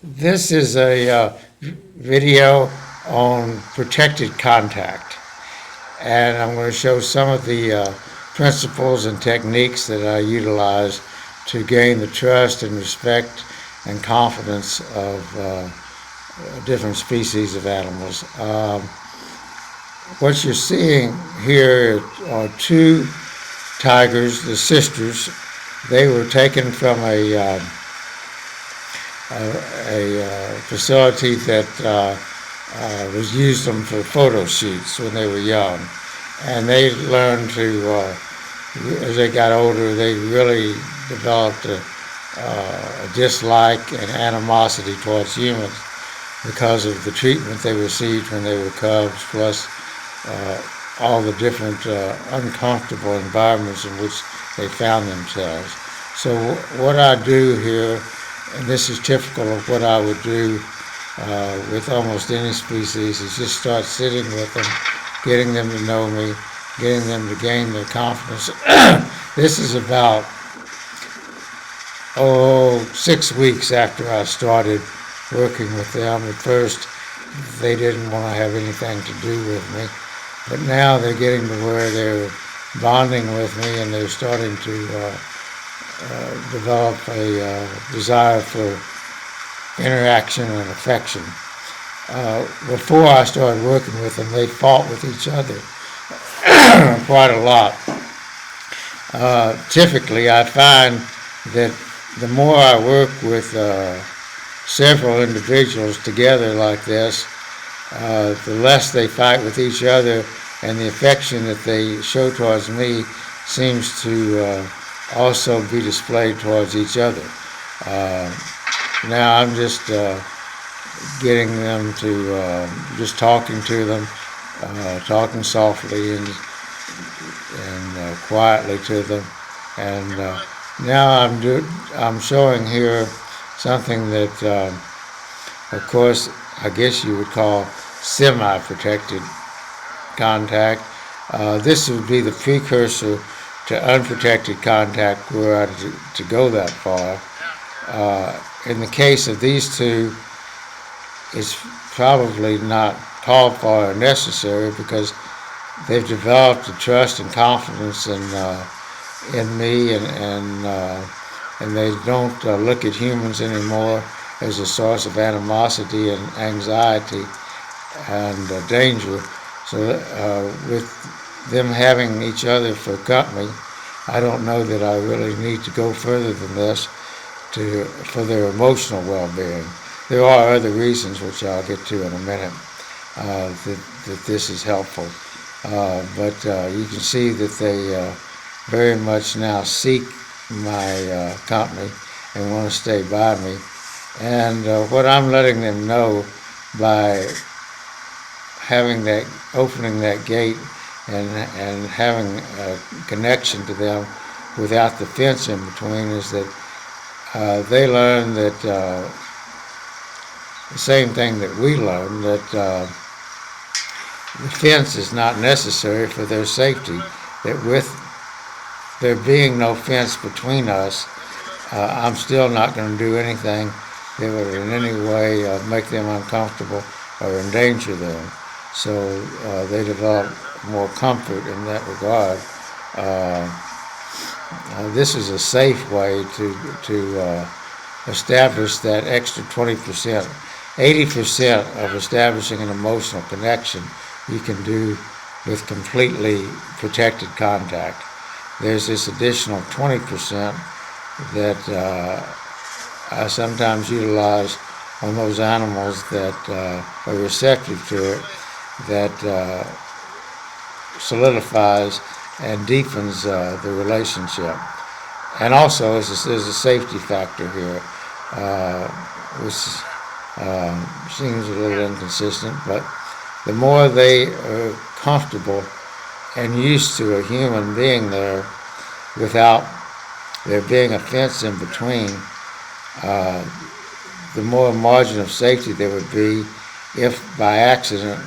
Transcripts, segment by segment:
This is a video on protected contact, and I'm going to show some of the principles and techniques that I utilize to gain the trust and respect and confidence of different species of animals. What you're seeing here are two tigers, the sisters. They were taken from a facility that was used them for photo shoots when they were young. And they learned to, as they got older, they really developed a dislike and animosity towards humans because of the treatment they received when they were cubs, plus all the different uncomfortable environments in which they found themselves. So what I do here, and this is typical of what I would do with almost any species, is just start sitting with them, getting them to know me, getting them to gain their confidence. This is about 6 weeks after I started working with them. At first, they didn't want to have anything to do with me, but now they're getting to where they're bonding with me, and they're starting to develop a desire for interaction and affection. Before I started working with them, they fought with each other quite a lot. Typically, I find that the more I work with several individuals together like this, the less they fight with each other, and the affection that they show towards me seems to also be displayed towards each other. Now I'm just getting them to, just talking to them, talking softly and quietly to them. And now I'm showing here something that, of course, I guess you would call semi-protected contact. This would be the precursor to unprotected contact were I to go that far. In the case of these two, it's probably not called for or necessary because they've developed a trust and confidence in me, and they don't look at humans anymore as a source of animosity and anxiety and danger. So with them having each other for company, I don't know that I really need to go further than this for their emotional well-being. There are other reasons, which I'll get to in a minute, that this is helpful. But you can see that they very much now seek my company and want to stay by me. And what I'm letting them know by opening that gate and having a connection to them without the fence in between is that they learn that the same thing that we learn, that the fence is not necessary for their safety, that with there being no fence between us, I'm still not going to do anything that would in any way make them uncomfortable or endanger them. So they develop more comfort in that regard. This is a safe way to establish that extra 20%. 80% of establishing an emotional connection you can do with completely protected contact. There's this additional 20% that I sometimes utilize on those animals that are receptive to it, that solidifies and deepens the relationship. And also there's a safety factor here, which seems a little inconsistent, but the more they are comfortable and used to a human being there without there being a fence in between, the more margin of safety there would be if by accident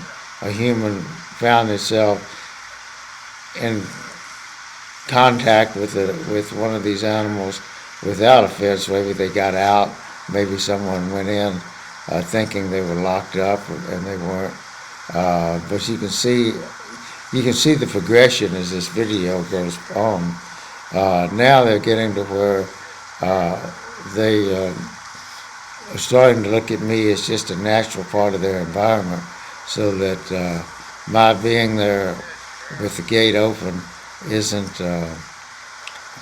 a human found itself in contact with one of these animals without a fence. Maybe they got out, maybe someone went in thinking they were locked up and they weren't. But you can see the progression as this video goes on. Now they're getting to where they are starting to look at me as just a natural part of their environment, so that my being there with the gate open isn't a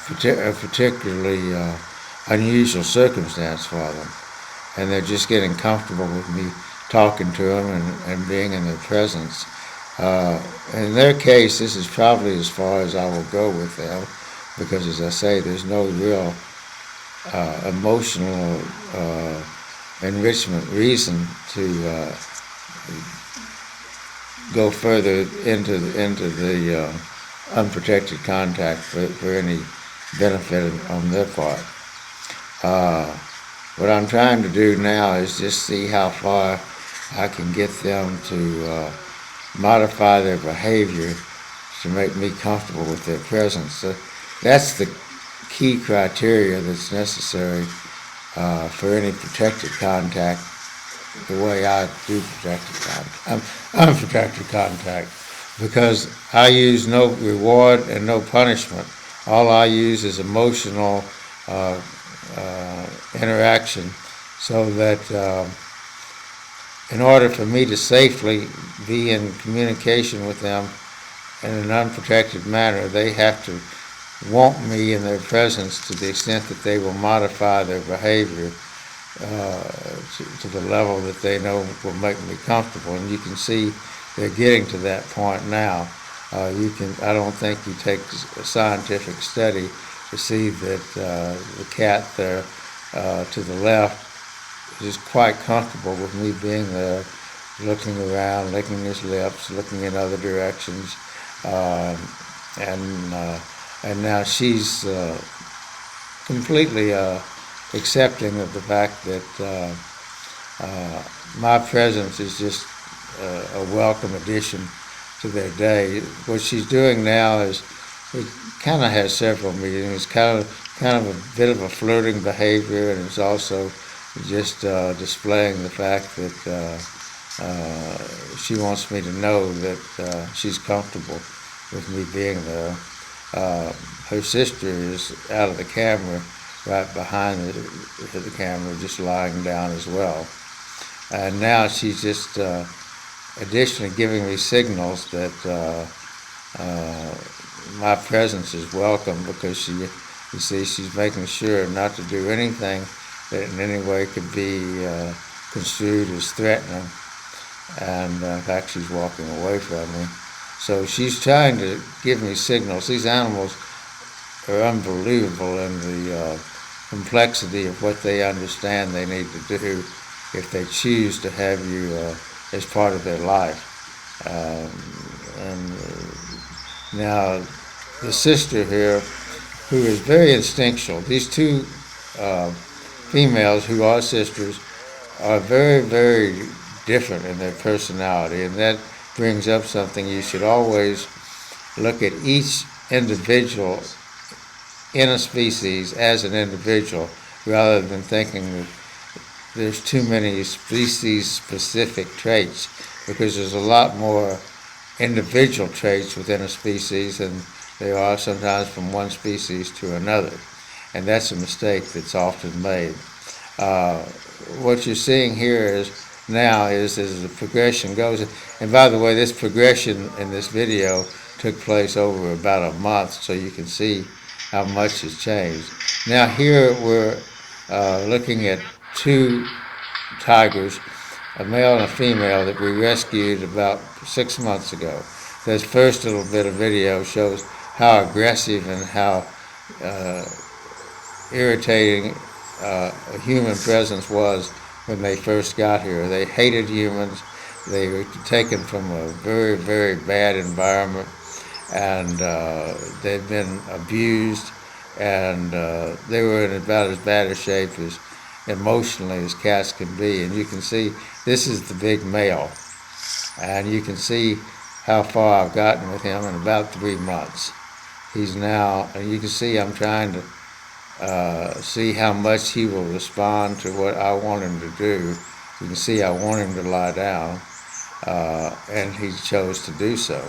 particularly unusual circumstance for them. And they're just getting comfortable with me talking to them and being in their presence. In their case, this is probably as far as I will go with them, because, as I say, there's no real emotional enrichment reason to go further into the unprotected contact for any benefit on their part. What I'm trying to do now is just see how far I can get them to modify their behavior to make me comfortable with their presence. So that's the key criteria that's necessary for any protected contact, the way I do unprotected contact, because I use no reward and no punishment. All I use is emotional interaction, so that in order for me to safely be in communication with them in an unprotected manner, they have to want me in their presence to the extent that they will modify their behavior to the level that they know will make me comfortable. And you can see they're getting to that point now. I don't think you take a scientific study to see that the cat there to the left is quite comfortable with me being there, looking around, licking his lips, looking in other directions, and now she's completely accepting of the fact that my presence is just a welcome addition to their day. What she's doing now is, it kind of has several meanings. It's kind of a bit of a flirting behavior, and it's also just displaying the fact that she wants me to know that she's comfortable with me being there. Her sister is out of the camera, right behind the camera, just lying down as well. And now she's just additionally giving me signals that my presence is welcome, because you see, she's making sure not to do anything that in any way could be construed as threatening. And in fact, she's walking away from me. So she's trying to give me signals. These animals are unbelievable in the complexity of what they understand they need to do if they choose to have you as part of their life. Now, the sister here, who is very instinctual, these two females who are sisters are very, very different in their personality, and that brings up something. You should always look at each individual in a species as an individual, rather than thinking that there's too many species-specific traits, because there's a lot more individual traits within a species than there are sometimes from one species to another. And that's a mistake that's often made. What you're seeing here is as the progression goes, and by the way, this progression in this video took place over about a month, so you can see how much has changed. Now here we're looking at two tigers, a male and a female, that we rescued about 6 months ago. This first little bit of video shows how aggressive and how irritating a human presence was when they first got here. They hated humans. They were taken from a very, very bad environment, and they've been abused, and they were in about as bad a shape as emotionally as cats can be. And you can see this is the big male, and you can see how far I've gotten with him in about 3 months. He's now, and you can see I'm trying to see how much he will respond to what I want him to do. You can see I want him to lie down, and he chose to do so.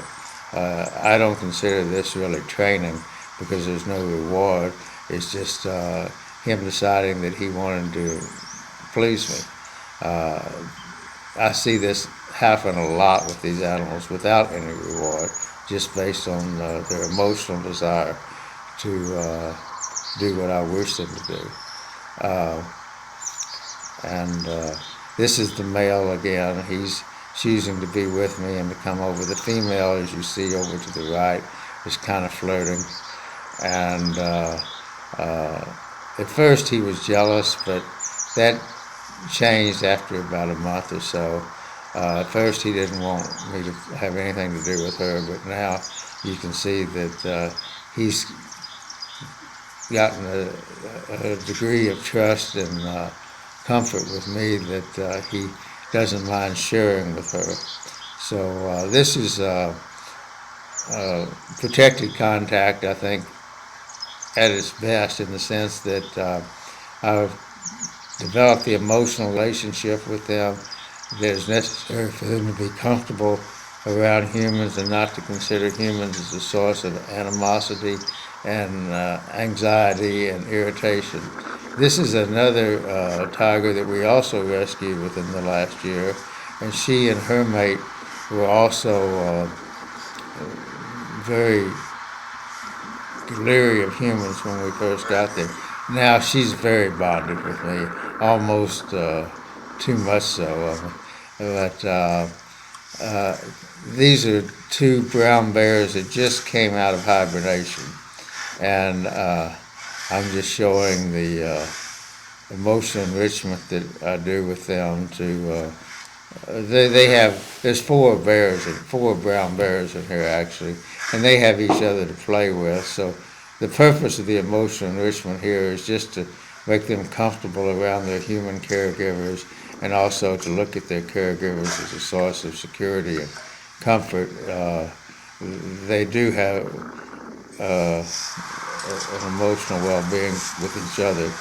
I don't consider this really training because there's no reward. It's just him deciding that he wanted to please me. I see this happen a lot with these animals without any reward, just based on their emotional desire to do what I wish them to do. And this is the male again. He's choosing to be with me and to come over. The female, as you see over to the right, is kind of flirting. And at first he was jealous, but that changed after about a month or so. At first he didn't want me to have anything to do with her, but now you can see that he's gotten a degree of trust and comfort with me that he doesn't mind sharing with her. So this is protected contact, I think, at its best, in the sense that I've developed the emotional relationship with them that is necessary for them to be comfortable around humans and not to consider humans as a source of animosity and anxiety and irritation. This is another tiger that we also rescued within the last year, and she and her mate were also very leery of humans when we first got there. Now she's very bonded with me, almost too much so. But these are two brown bears that just came out of hibernation, and I'm just showing the emotional enrichment that I do with them. To they have, there's four brown bears in here actually, and they have each other to play with. So the purpose of the emotional enrichment here is just to make them comfortable around their human caregivers, and also to look at their caregivers as a source of security and comfort. They do have an emotional well-being with each other.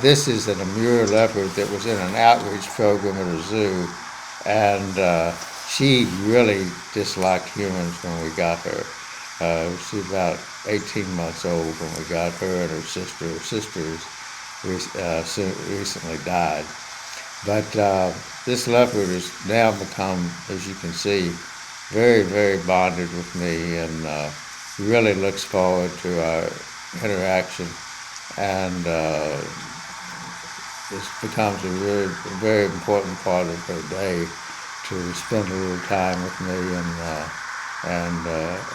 This is an Amur leopard that was in an outreach program at a zoo, and she really disliked humans when we got her. She was about 18 months old when we got her and her sister. Her sister recently died. But this leopard has now become, as you can see, very, very bonded with me, and really looks forward to our interaction, and this becomes a very important part of her day to spend a little time with me and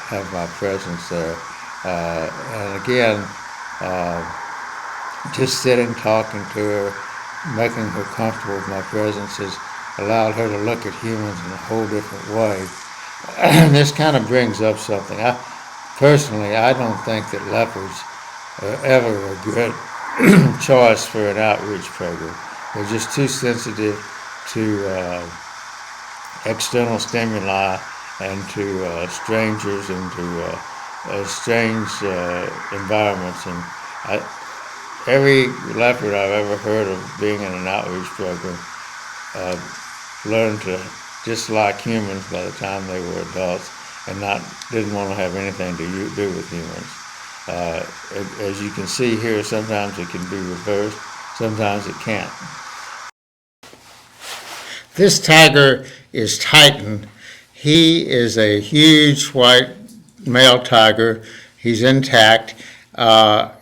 have my presence there. And again, just sitting, talking to her, making her comfortable with my presence has allowed her to look at humans in a whole different way. And this kind of brings up something. Personally, I don't think that leopards are ever a good choice for an outreach program. They're just too sensitive to external stimuli and to strangers and to strange environments. And every leopard I've ever heard of being in an outreach program learned to dislike humans by the time they were adults, and didn't want to have anything to do with humans. As you can see here, sometimes it can be reversed, sometimes it can't. This tiger is Titan. He is a huge white male tiger. He's intact.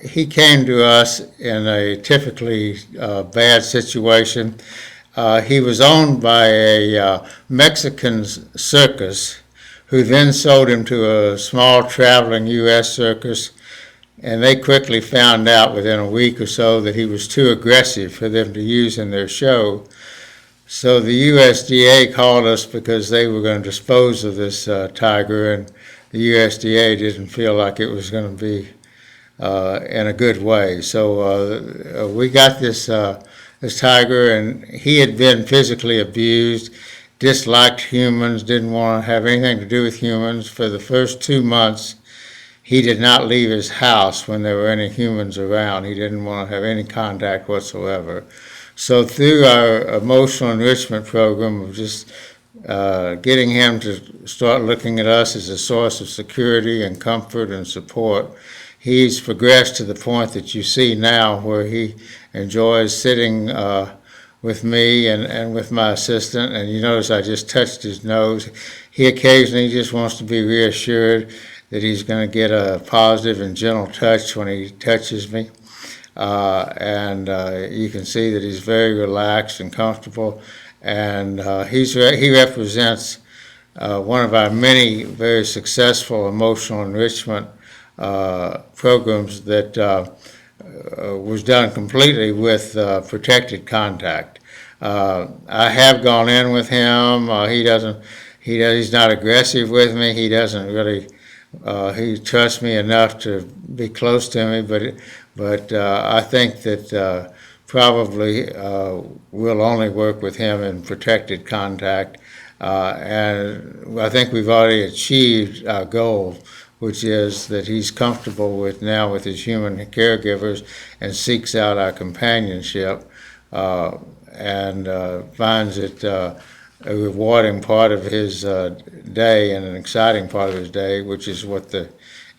He came to us in a typically bad situation. He was owned by a Mexican circus, who then sold him to a small traveling U.S. circus, and they quickly found out within a week or so that he was too aggressive for them to use in their show. So the USDA called us because they were going to dispose of this tiger, and the USDA didn't feel like it was going to be in a good way. So we got this tiger, and he had been physically abused, disliked humans, didn't want to have anything to do with humans. For the first 2 months, he did not leave his house when there were any humans around. He didn't want to have any contact whatsoever. So through our emotional enrichment program of just getting him to start looking at us as a source of security and comfort and support, he's progressed to the point that you see now where he enjoys sitting with me and with my assistant. And you notice I just touched his nose. He occasionally just wants to be reassured that he's going to get a positive and gentle touch when he touches me. And you can see that he's very relaxed and comfortable. And he represents one of our many very successful emotional enrichment programs that was done completely with protected contact. I have gone in with him. He's not aggressive with me. He doesn't really. He trusts me enough to be close to me, but I think that probably we'll only work with him in protected contact. And I think we've already achieved our goal, which is that he's comfortable with his human caregivers and seeks out our companionship and finds it a rewarding part of his day and an exciting part of his day, which is what the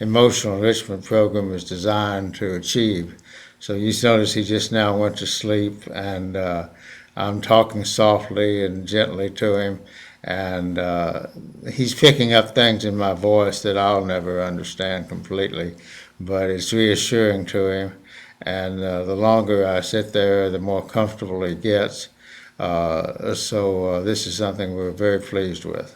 emotional enrichment program is designed to achieve. So you notice he just now went to sleep, and I'm talking softly and gently to him, and he's picking up things in my voice that I'll never understand completely, but it's reassuring to him. And the longer I sit there, the more comfortable he gets. So this is something we're very pleased with.